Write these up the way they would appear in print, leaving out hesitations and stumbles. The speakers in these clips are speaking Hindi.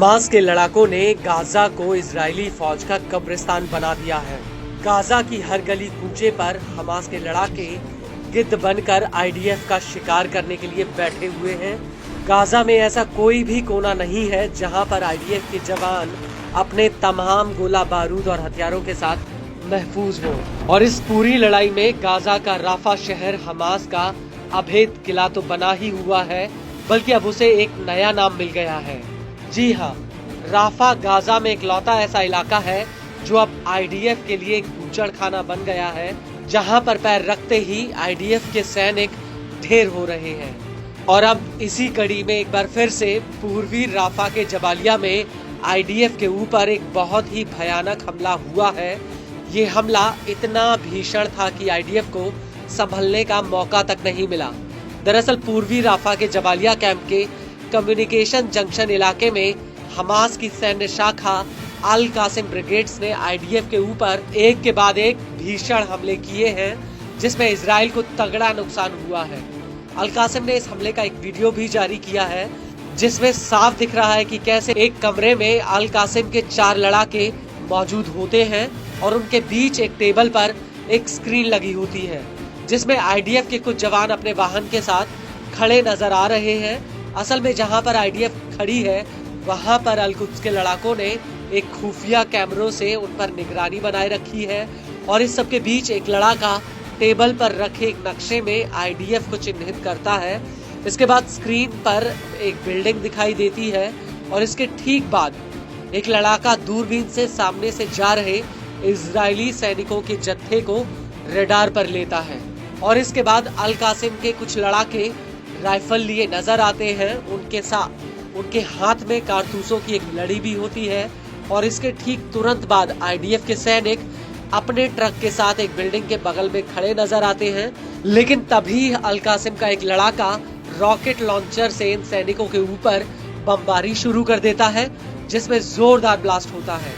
हमास के लड़ाकों ने गाजा को इजरायली फौज का कब्रिस्तान बना दिया है। गाजा की हर गली कूचे पर हमास के लड़ाके गिद्ध बनकर आईडीएफ का शिकार करने के लिए बैठे हुए हैं। गाजा में ऐसा कोई भी कोना नहीं है जहां पर आईडीएफ के जवान अपने तमाम गोला बारूद और हथियारों के साथ महफूज हो। और इस पूरी लड़ाई में गाजा का राफा शहर हमास का अभेद किला तो बना ही हुआ है, बल्कि अब उसे एक नया नाम मिल गया है। जी हाँ, राफा गाजा में इकलौता ऐसा इलाका है जो अब आईडीएफ के लिए एक बूचड़ खाना बन गया है, जहां पर पैर रखते ही आईडीएफ के सैनिक ढेर हो रहे हैं। और अब इसी कड़ी में एक बार फिर से पूर्वी राफा के जबालिया में आईडीएफ के ऊपर एक बहुत ही भयानक हमला हुआ है। ये हमला इतना भीषण था कि आईडीएफ को संभलने का मौका तक नहीं मिला। दरअसल पूर्वी राफा के जबालिया कैंप के कम्युनिकेशन जंक्शन इलाके में हमास की सैन्य शाखा अल कासिम ब्रिगेड्स ने आईडीएफ के ऊपर एक के बाद एक भीषण हमले किए हैं, जिसमें इजराइल को तगड़ा नुकसान हुआ है। अल कासिम ने इस हमले का एक वीडियो भी जारी किया है, जिसमें साफ दिख रहा है कि कैसे एक कमरे में अल कासिम के 4 लड़ाके मौजूद होते हैं और उनके बीच एक टेबल पर एक स्क्रीन लगी होती है, जिसमें आईडीएफ के कुछ जवान अपने वाहन के साथ खड़े नजर आ रहे हैं। असल में जहां पर आईडीएफ खड़ी है वहां पर अल कुद्स के लड़ाकों ने एक खुफिया कैमरों से उन पर निगरानी बनाए रखी है। और इस सब के बीच एक लड़ाका टेबल पर रखे एक नक्शे में आईडीएफ को चिन्हित करता है। इसके बाद स्क्रीन पर एक बिल्डिंग दिखाई देती है और इसके ठीक बाद एक लड़ाका दूरबीन से सामने से जा रहे इजरायली सैनिकों के जत्थे को रडार पर लेता है। और इसके बाद अल कासिम के कुछ लड़ाके राइफल लिए नजर आते हैं। उनके साथ उनके हाथ में कारतूसों की एक लड़ी भी होती है। और इसके ठीक तुरंत बाद आईडीएफ के सैनिक अपने ट्रक के साथ एक बिल्डिंग के बगल में खड़े नजर आते हैं। लेकिन तभी अल कासिम का एक लड़ाका रॉकेट लॉन्चर से इन सैनिकों के ऊपर बमबारी शुरू कर देता है, जिसमें जोरदार ब्लास्ट होता है।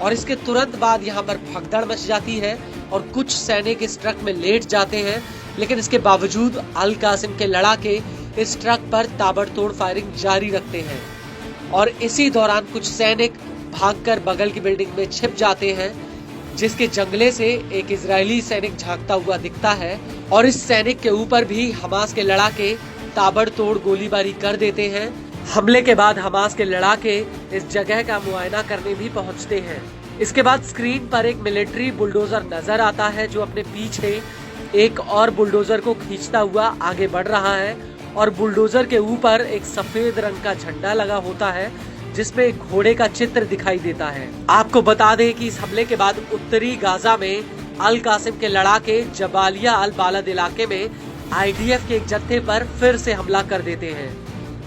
और इसके तुरंत बाद यहाँ पर भगदड़ मच जाती है और कुछ सैनिक इस ट्रक में लेट जाते हैं। लेकिन इसके बावजूद अल कासिम के लड़ाके इस ट्रक पर ताबड़तोड़ फायरिंग जारी रखते हैं। और इसी दौरान कुछ सैनिक भागकर बगल की बिल्डिंग में छिप जाते हैं, जिसके जंगले से एक इजरायली सैनिक झांकता हुआ दिखता है। और इस सैनिक के ऊपर भी हमास के लड़ाके ताबड़तोड़ गोलीबारी कर देते हैं। हमले के बाद हमास के लड़ाके इस जगह का मुआयना करने भी पहुंचते हैं। इसके बाद स्क्रीन पर एक मिलिट्री बुलडोजर नजर आता है, जो अपने पीछे एक और बुलडोजर को खींचता हुआ आगे बढ़ रहा है। और बुलडोजर के ऊपर एक सफेद रंग का झंडा लगा होता है, जिसमें एक घोड़े का चित्र दिखाई देता है। आपको बता दें कि इस हमले के बाद उत्तरी गाजा में अल कासिम के लड़ाके जबालिया अल बालद इलाके में आईडीएफ के एक जत्थे पर फिर से हमला कर देते हैं।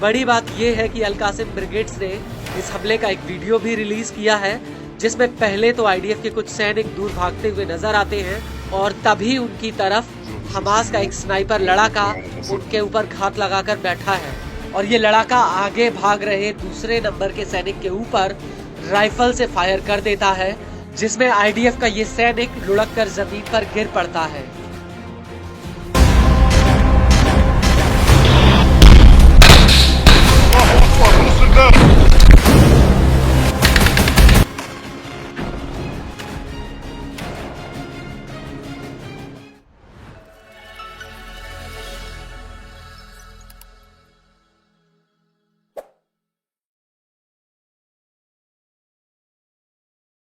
बड़ी बात यह है कि अल कासिम ब्रिगेड्स ने इस हमले का एक वीडियो भी रिलीज किया है, जिसमें पहले तो आईडीएफ के कुछ सैनिक दूर भागते हुए नजर आते हैं और तभी उनकी तरफ हमास का एक स्नाइपर लड़ाका उनके ऊपर घात लगाकर बैठा है। और ये लड़ाका आगे भाग रहे दूसरे नंबर के सैनिक के ऊपर राइफल से फायर कर देता है, जिसमें आईडीएफ का ये सैनिक लुढ़क कर जमीन पर गिर पड़ता है।